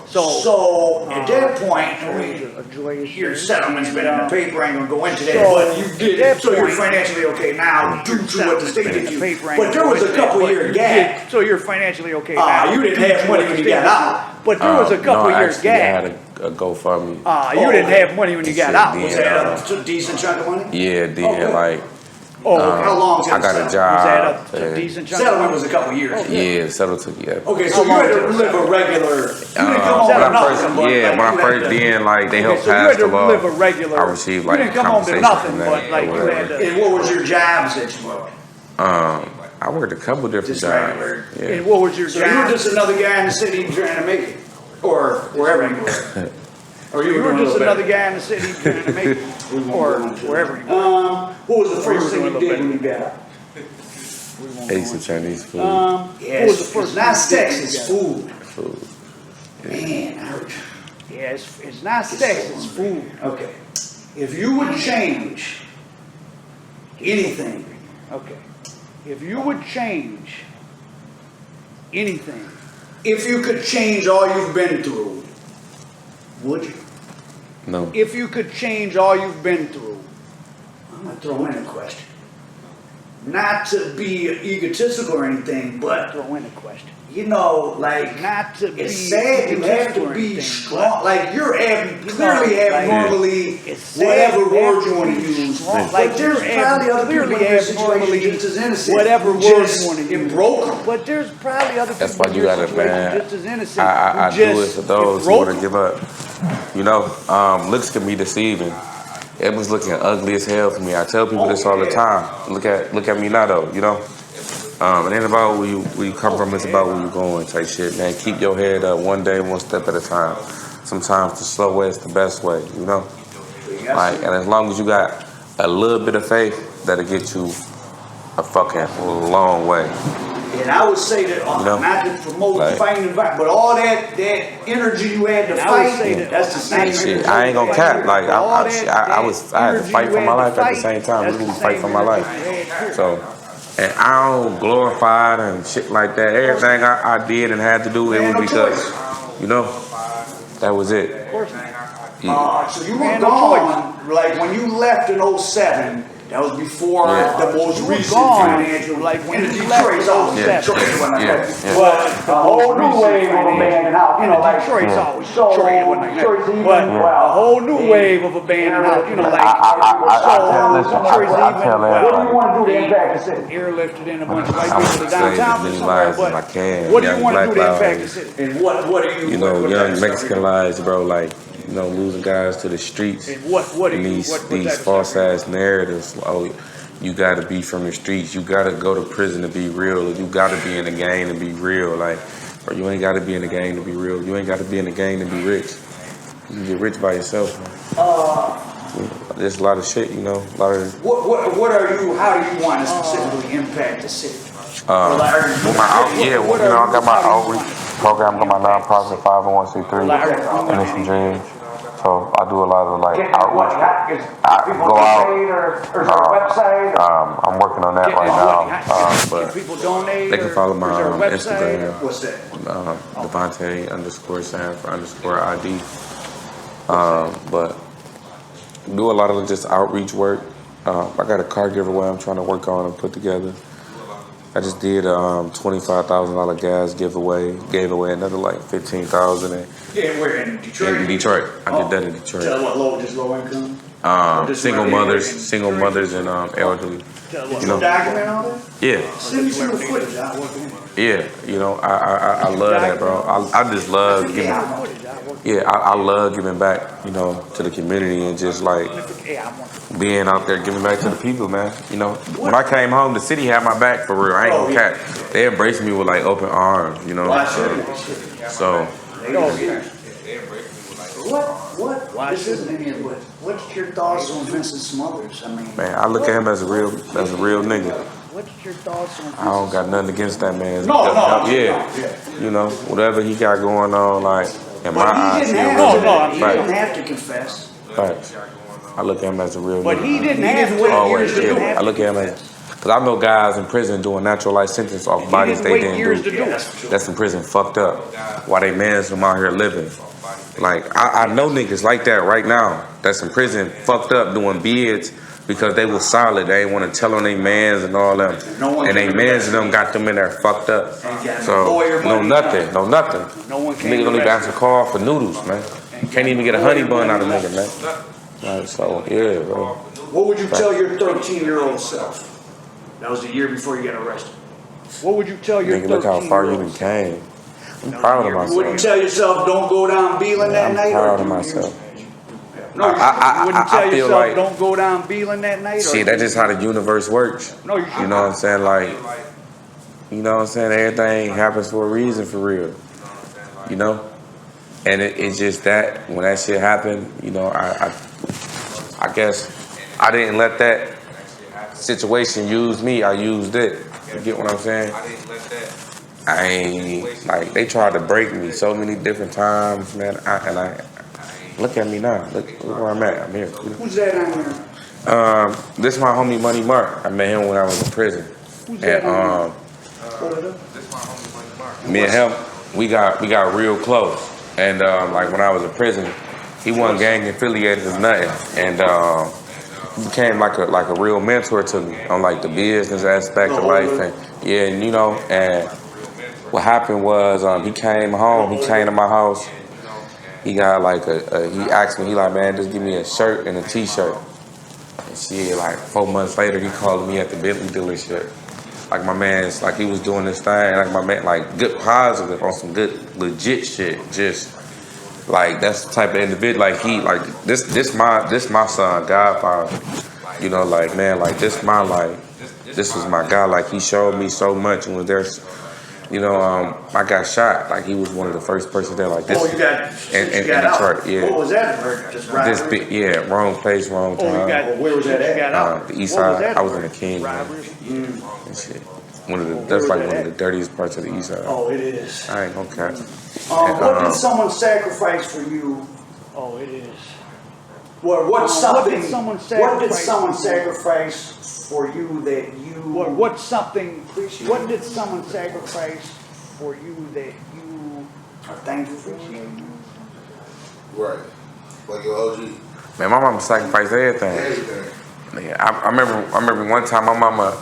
Speaker 5: So,
Speaker 1: at that point,
Speaker 5: a joyous
Speaker 1: your
Speaker 5: day.
Speaker 1: settlement's been in the paper. I ain't gonna go into that,
Speaker 5: So,
Speaker 1: but you did
Speaker 5: at
Speaker 1: it, so
Speaker 5: that
Speaker 1: you're
Speaker 5: point-
Speaker 1: financially okay now due to what the state did
Speaker 5: The
Speaker 1: you.
Speaker 5: paper ain't
Speaker 1: But there was a
Speaker 5: gonna go
Speaker 1: couple
Speaker 5: into
Speaker 1: year
Speaker 5: that,
Speaker 1: gap.
Speaker 5: but so you're financially okay now.
Speaker 1: You didn't have money when you got out.
Speaker 5: But there was a couple
Speaker 2: no,
Speaker 5: year
Speaker 2: actually,
Speaker 5: gap.
Speaker 2: I had a GoFundMe.
Speaker 5: You didn't have money when you got
Speaker 2: Shit,
Speaker 5: out.
Speaker 2: yeah.
Speaker 1: Was that a decent chunk of money?
Speaker 2: Yeah, then
Speaker 1: Okay.
Speaker 2: like
Speaker 1: How long was
Speaker 2: I got a
Speaker 5: Was that
Speaker 2: job.
Speaker 5: a decent chunk?
Speaker 1: Settlement was a couple years.
Speaker 2: Yeah, settled took yeah.
Speaker 1: Okay, so you had to live a regular. You didn't come home
Speaker 2: When
Speaker 1: with
Speaker 2: I
Speaker 1: nothing,
Speaker 2: first,
Speaker 1: but like,
Speaker 2: when I
Speaker 1: you had
Speaker 2: first
Speaker 1: to-
Speaker 2: did, like they
Speaker 5: Okay,
Speaker 2: helped
Speaker 5: so you
Speaker 2: pass
Speaker 5: had
Speaker 2: the
Speaker 5: to
Speaker 2: law.
Speaker 5: live a regular.
Speaker 2: I received like
Speaker 5: you didn't come home to
Speaker 2: compensation
Speaker 5: nothing,
Speaker 2: from
Speaker 5: but
Speaker 2: that
Speaker 5: like
Speaker 2: or
Speaker 5: you
Speaker 2: whatever.
Speaker 5: had to.
Speaker 1: And what was your jobs that you worked?
Speaker 2: I worked a couple different
Speaker 1: Just
Speaker 2: jobs.
Speaker 1: regular.
Speaker 2: Yeah.
Speaker 5: And what was your
Speaker 1: So you were
Speaker 5: job?
Speaker 1: just another guy in the city trying to make it, or wherever you were. Or
Speaker 5: You were
Speaker 1: doing a
Speaker 5: just
Speaker 1: little
Speaker 5: another
Speaker 1: better.
Speaker 5: guy in the city trying to make it, or wherever you were.
Speaker 1: What was the
Speaker 5: Or you
Speaker 1: first
Speaker 5: were
Speaker 1: thing
Speaker 5: doing
Speaker 1: you
Speaker 5: a
Speaker 1: did
Speaker 5: little
Speaker 1: when you got out?
Speaker 2: I ate some Chinese food.
Speaker 5: What was the first
Speaker 1: It's not
Speaker 5: thing you
Speaker 1: sex,
Speaker 5: did
Speaker 1: it's
Speaker 5: when
Speaker 1: food.
Speaker 2: Food.
Speaker 1: Man,
Speaker 5: Yeah, it's not sex, it's food.
Speaker 1: okay. If you would change anything,
Speaker 5: Okay. If you would change anything,
Speaker 1: if you could change all you've been through, would you?
Speaker 2: No.
Speaker 5: if you could change all you've been through,
Speaker 1: I'm gonna throw in a question. Not to be egotistical or anything, but
Speaker 5: throw in a question.
Speaker 1: you know, like
Speaker 5: Not to be
Speaker 1: it's sad you have
Speaker 5: egotistical
Speaker 1: to
Speaker 5: or
Speaker 1: be
Speaker 5: anything,
Speaker 1: strong. Like you're
Speaker 5: know,
Speaker 1: clearly
Speaker 5: like,
Speaker 1: abnormally
Speaker 5: it's sad
Speaker 1: whatever
Speaker 5: you have
Speaker 1: word
Speaker 5: to
Speaker 1: you want to
Speaker 5: be
Speaker 1: use.
Speaker 5: strong.
Speaker 1: But
Speaker 5: Like,
Speaker 1: there's
Speaker 5: you're
Speaker 1: probably other people
Speaker 5: clearly
Speaker 1: in this situation
Speaker 5: abnormally
Speaker 1: just as innocent.
Speaker 5: whatever
Speaker 1: who
Speaker 5: word
Speaker 1: just
Speaker 5: you want to
Speaker 1: it
Speaker 5: use.
Speaker 1: broke them.
Speaker 5: But there's probably other
Speaker 2: That's
Speaker 5: people
Speaker 2: why
Speaker 5: in
Speaker 2: you
Speaker 5: your
Speaker 2: gotta,
Speaker 5: situation
Speaker 2: man.
Speaker 5: just as innocent.
Speaker 2: I
Speaker 5: who
Speaker 2: do it
Speaker 5: just
Speaker 2: for those who
Speaker 5: broke
Speaker 2: want to give up. You know, looks can be deceiving. It was looking ugly as hell for me. I tell people this all the time. Look at me now though. You know, it ain't about where you come from. It's about where you going. Type shit, man. Keep your head up, one day, one step at a time. Sometimes the slow way is the best way. You know, like, and as long as you got a little bit of faith, that'll get you a fucking long way.
Speaker 1: And I would say that,
Speaker 2: know,
Speaker 1: not to promote
Speaker 2: like-
Speaker 1: fighting the fight, but all that energy you had to
Speaker 5: And I would
Speaker 1: fight,
Speaker 5: say that-
Speaker 1: that's the same.
Speaker 2: Shit, I ain't gonna cap. Like
Speaker 5: All
Speaker 2: I
Speaker 5: that
Speaker 2: had to fight for my life at the same time.
Speaker 5: that's
Speaker 2: Literally
Speaker 5: the
Speaker 2: fight
Speaker 5: same
Speaker 2: for my
Speaker 5: energy
Speaker 2: life.
Speaker 5: you had here.
Speaker 2: So, and I don't glorify it and shit like that. Everything I did and had to do, it
Speaker 1: Man,
Speaker 2: was
Speaker 1: no
Speaker 2: because,
Speaker 1: choice.
Speaker 2: you know, that was it.
Speaker 5: Of course not.
Speaker 1: So you were
Speaker 5: Man, no
Speaker 1: gone, like when you left in 07, that was before
Speaker 2: Yeah.
Speaker 1: the most
Speaker 5: You were
Speaker 1: recent
Speaker 5: gone,
Speaker 1: financial,
Speaker 5: like when
Speaker 1: in
Speaker 5: you
Speaker 1: Detroit,
Speaker 5: left in
Speaker 1: so
Speaker 5: 07.
Speaker 1: Detroit wasn't like
Speaker 2: Yeah,
Speaker 1: that.
Speaker 2: yeah.
Speaker 1: But a whole new wave of abandoned house, you know, like
Speaker 5: Detroit's always
Speaker 1: so
Speaker 5: Detroit, it wasn't like
Speaker 1: Detroit's
Speaker 5: that.
Speaker 1: even,
Speaker 5: But
Speaker 1: well,
Speaker 5: a whole new wave of abandoned house, you know, like Detroit's
Speaker 2: I
Speaker 5: even,
Speaker 2: tell
Speaker 1: what do you
Speaker 2: everybody.
Speaker 1: want to do to impact the city?
Speaker 5: airlifted in a bunch of white
Speaker 2: I
Speaker 5: people to
Speaker 2: would save
Speaker 5: downtown
Speaker 2: as
Speaker 5: or
Speaker 2: many
Speaker 5: somewhere,
Speaker 2: lives as I
Speaker 5: but
Speaker 2: can.
Speaker 5: what do you
Speaker 2: Young
Speaker 5: want to
Speaker 2: black
Speaker 5: do to impact the
Speaker 2: lives.
Speaker 5: city?
Speaker 1: And what do you,
Speaker 2: You know,
Speaker 1: what
Speaker 2: young
Speaker 1: type of
Speaker 2: Mexican
Speaker 1: stuff
Speaker 2: lives, bro. Like, you know, losing guys to the streets.
Speaker 5: And what do
Speaker 2: And
Speaker 5: you,
Speaker 2: these
Speaker 5: what
Speaker 2: these
Speaker 5: type of
Speaker 2: false
Speaker 5: stuff?
Speaker 2: ass narratives. Oh, you got to be from the streets. You got to go to prison to be real. Or you got to be in the gang to be real. Like, or you ain't got to be in the gang to be real. You ain't got to be in the gang to be rich. You can get rich by yourself, man. There's a lot of shit, you know. A lot of.
Speaker 1: What are you? How do you want to specifically impact the city?
Speaker 2: With my you know, I got my outreach program, got my nonprofit 501c3, Innocent Dreams. So I do a lot of like outreach. I go out. I'm working on that right now. But they can follow my Instagram.
Speaker 1: What's that?
Speaker 2: Davontae _SandFord _ID. But do a lot of just outreach work. I got a car giveaway I'm trying to work on and put together. I just did $25,000 gas giveaway. Gave away another like $15,000.
Speaker 1: Yeah, where in Detroit?
Speaker 2: In Detroit, I did that in Detroit.
Speaker 1: Tell what just low income.
Speaker 2: Single mothers, and elderly.
Speaker 1: You know, document all that?
Speaker 2: Yeah.
Speaker 1: Send me some of the footage. I'll work in.
Speaker 2: Yeah, you know, I love that, bro. I just love giving. Yeah, I love giving back, you know, to the community and just like being out there giving back to the people, man. You know, when I came home, the city had my back for real. I ain't gonna cap. They embraced me with like open arms, you know. So.
Speaker 1: What's your thoughts on Vincent Smothers? I mean,
Speaker 2: man, I look at him as a real nigga.
Speaker 1: What's your thoughts on?
Speaker 2: I don't got nothing against that man.
Speaker 1: No.
Speaker 2: Yeah, you know, whatever he got going on, like in my eyes,
Speaker 1: he didn't have to confess.
Speaker 2: Right. I look at him as a real nigga.
Speaker 1: But he didn't have to wait years to do it.
Speaker 2: I look at him as, because I know guys in prison doing natural life sentence off bodies they didn't do. That's in prison fucked up. While they mans them out here living. Like, I know niggas like that right now that's in prison fucked up doing bids because they was solid. They ain't want to tell on their mans and all them. And they mans and them got them in there fucked up. So, no nothing. Niggas don't even answer call for noodles, man. Can't even get a honey bun out of nigga, man. Like, so, yeah, bro.
Speaker 1: What would you tell your 13-year-old self? That was the year before you got arrested. What would you tell your 13-year-old self?
Speaker 2: Nigga, look how far you done came. I'm proud of myself.
Speaker 1: Would you tell yourself don't go down Beelan that night?
Speaker 2: I'm proud of myself.
Speaker 1: No, wouldn't tell yourself like, don't go down Beelan that night?
Speaker 2: See, that's just how the universe works.
Speaker 1: No,
Speaker 2: you know what I'm saying? Like, you know what I'm saying? Everything happens for a reason, for real. You know? And it's just that, when that shit happened, you know, I guess I didn't let that situation use me. I used it. You get what I'm saying? I ain't, like, they tried to break me so many different times, man. I look at me now. Look where I'm at. I'm here. You know?
Speaker 1: Who's that on here?
Speaker 2: This is my homie Money Mark. I met him when I was in prison.
Speaker 1: Who's that on here?
Speaker 2: Me and him, we got real close. And like when I was in prison, he wasn't gang affiliated or nothing. And he became like a real mentor to me on like the business aspect of life. And yeah, and you know, and what happened was he came home, he came to my house. He got like he asked me, he like, man, just give me a shirt and a t-shirt. And shit, like 4 months later, he called me at the Bentley dealership. Like my man's, like he was doing this thing, like my man, like good positive on some good legit shit. Just like that's the type of individual, like he, like this my son, Godfather. You know, like man, like this my life. This was my guy. Like he showed me so much, and when there's, you know, I got shot. Like he was one of the first persons there. Like this.
Speaker 1: Oh, you got
Speaker 2: in Detroit.
Speaker 1: Out.
Speaker 2: Yeah.
Speaker 1: What was that? Just right.
Speaker 2: Yeah, wrong place, wrong time.
Speaker 1: Oh, you got, where was that at?
Speaker 2: The east side. I was in the King. And shit. That's like one of the dirtiest parts of the east side.
Speaker 1: Oh, it is.
Speaker 2: I ain't gonna cap.
Speaker 1: What did someone sacrifice for you?
Speaker 5: Oh, it is.
Speaker 1: What did someone sacrifice for you that you?
Speaker 5: What did someone sacrifice for you that you
Speaker 1: are thankful for?
Speaker 6: Right. Like your OG.
Speaker 2: Man, my mama sacrificed everything. Yeah, I remember one time my mama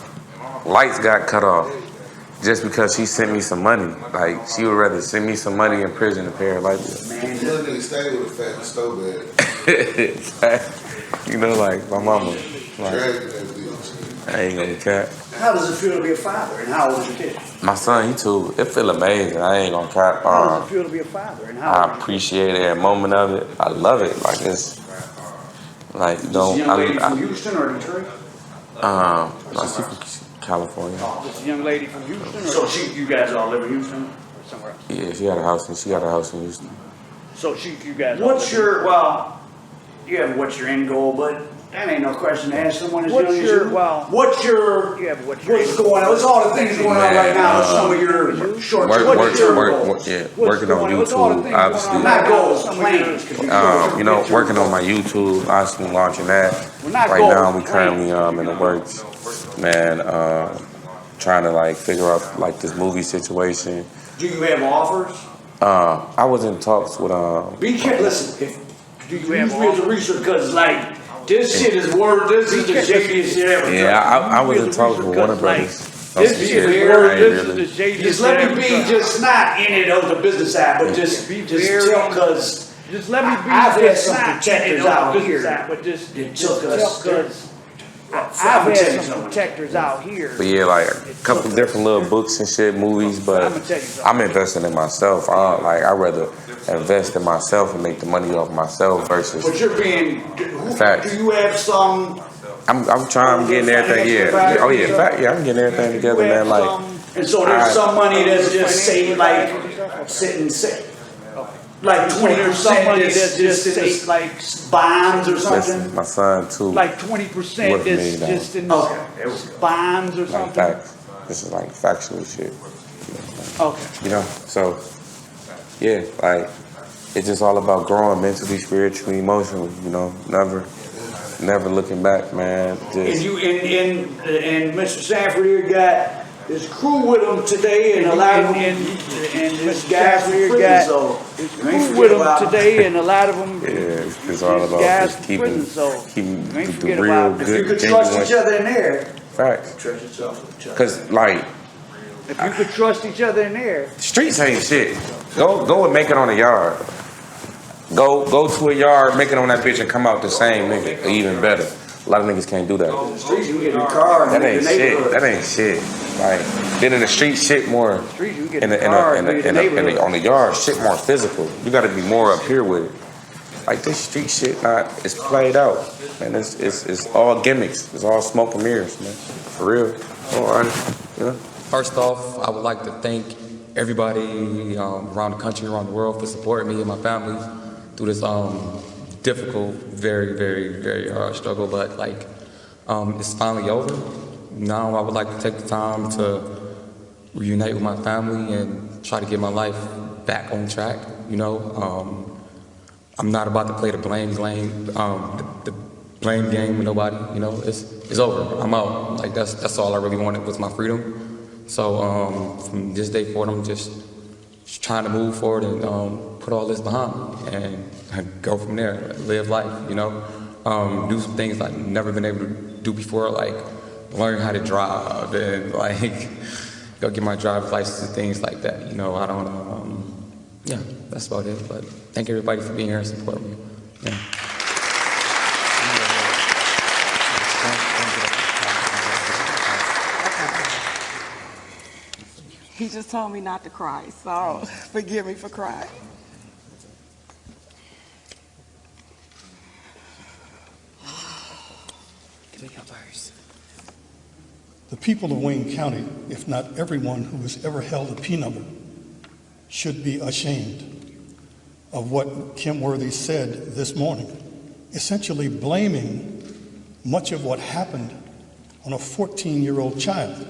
Speaker 2: lights got cut off just because she sent me some money. Like she would rather send me some money in prison than pay her light bill.
Speaker 6: Man, you little nigga stay with a fat and stove bed.
Speaker 2: You know, like my mama. Like, I ain't gonna cap.
Speaker 1: How does it feel to be a father, and how old is your kid?
Speaker 2: My son, he too. It feel amazing. I ain't gonna cap.
Speaker 1: How does it feel to be a father, and how?
Speaker 2: I appreciate every moment of it. I love it. Like it's like you know.
Speaker 1: Is this young lady from Houston or Detroit?
Speaker 2: No, she's from California.
Speaker 1: Oh, this young lady from Houston. So you guys all live in Houston or somewhere else?
Speaker 2: Yeah, she got a house in Houston.
Speaker 5: So you guys.
Speaker 1: What's your, well, you have what's your end goal, but that ain't no question to ask someone as young as you. What's your,
Speaker 5: You have what's your
Speaker 1: what's going on? What's all the things going on right now? What's some of your short term goals?
Speaker 2: Working on YouTube, obviously.
Speaker 1: Not goals, plans.
Speaker 2: You know, working on my YouTube, obviously launching that. Right now, we currently in the works, man. Trying to like figure out like this movie situation.
Speaker 1: Do you have offers?
Speaker 2: I was in talks with
Speaker 1: Be careful. Listen, do you use me as a research? Because like this shit is word. This is the shadiest shit ever.
Speaker 2: Yeah, I was in talks with Warner Brothers.
Speaker 1: This shit is just let me be just not in it on the business side, but just tell because
Speaker 5: just let me be.
Speaker 1: I've had some protectors out here
Speaker 5: but just
Speaker 1: that took us.
Speaker 5: I've had some protectors out here.
Speaker 2: But yeah, like a couple different little books and shit, movies. But I'm investing in myself. I'd rather invest in myself and make the money off myself versus.
Speaker 1: But you're being.
Speaker 2: Facts.
Speaker 1: Do you have some?
Speaker 2: I'm trying. I'm getting everything. Yeah. Oh yeah. Fact. Yeah. I'm getting everything together, man. Like.
Speaker 1: And so there's some money that's just saved, like sitting safe. Like 20% that's just in like bonds or something.
Speaker 2: Listen, my son too.
Speaker 5: Like 20% is just in bonds or something.
Speaker 2: Like facts. This is like factual shit.
Speaker 5: Okay.
Speaker 2: You know, so yeah, like it's just all about growing mentally, spiritually, emotionally. You know, never looking back, man. Just.
Speaker 1: And you and Mr. Stanford here got his crew with him today, and a lot of them, and this guys here got his crew with him today, and a lot of them.
Speaker 2: Yeah, it's all about just keeping the real good.
Speaker 1: If you could trust each other in there.
Speaker 2: Facts.
Speaker 1: Trust yourself with each other.
Speaker 2: Cause like.
Speaker 5: If you could trust each other in there.
Speaker 2: Streets ain't shit. Go and make it on a yard. Go to a yard, make it on that bitch, and come out the same nigga, or even better. A lot of niggas can't do that.
Speaker 1: The streets, you get in the car.
Speaker 2: That ain't shit. That ain't shit. Like, then in the street, shit more. On the yard, shit more physical. You got to be more up here with it. Like this street shit, it's played out, and it's all gimmicks. It's all smoke and mirrors, man. For real. All right. Yeah.
Speaker 7: First off, I would like to thank everybody around the country, around the world for supporting me and my family through this difficult, very, very, very hard struggle. But like, it's finally over. Now I would like to take the time to reunite with my family and try to get my life back on track. You know, I'm not about to play the blame game, the blame game with nobody. You know, it's over. I'm out. Like that's all I really wanted was my freedom. So from this day forward, I'm just trying to move forward and put all this behind me and go from there, live life, you know, do some things I've never been able to do before, like learn how to drive and like go get my driver's license and things like that. You know, I don't, yeah, that's about it. But thank everybody for being here and supporting me. Yeah.
Speaker 8: He just told me not to cry, so forgive me for crying.
Speaker 9: The people of Wayne County, if not everyone who has ever held a P number, should be ashamed of what Kim Worthy said this morning, essentially blaming much of what happened on a 14-year-old child.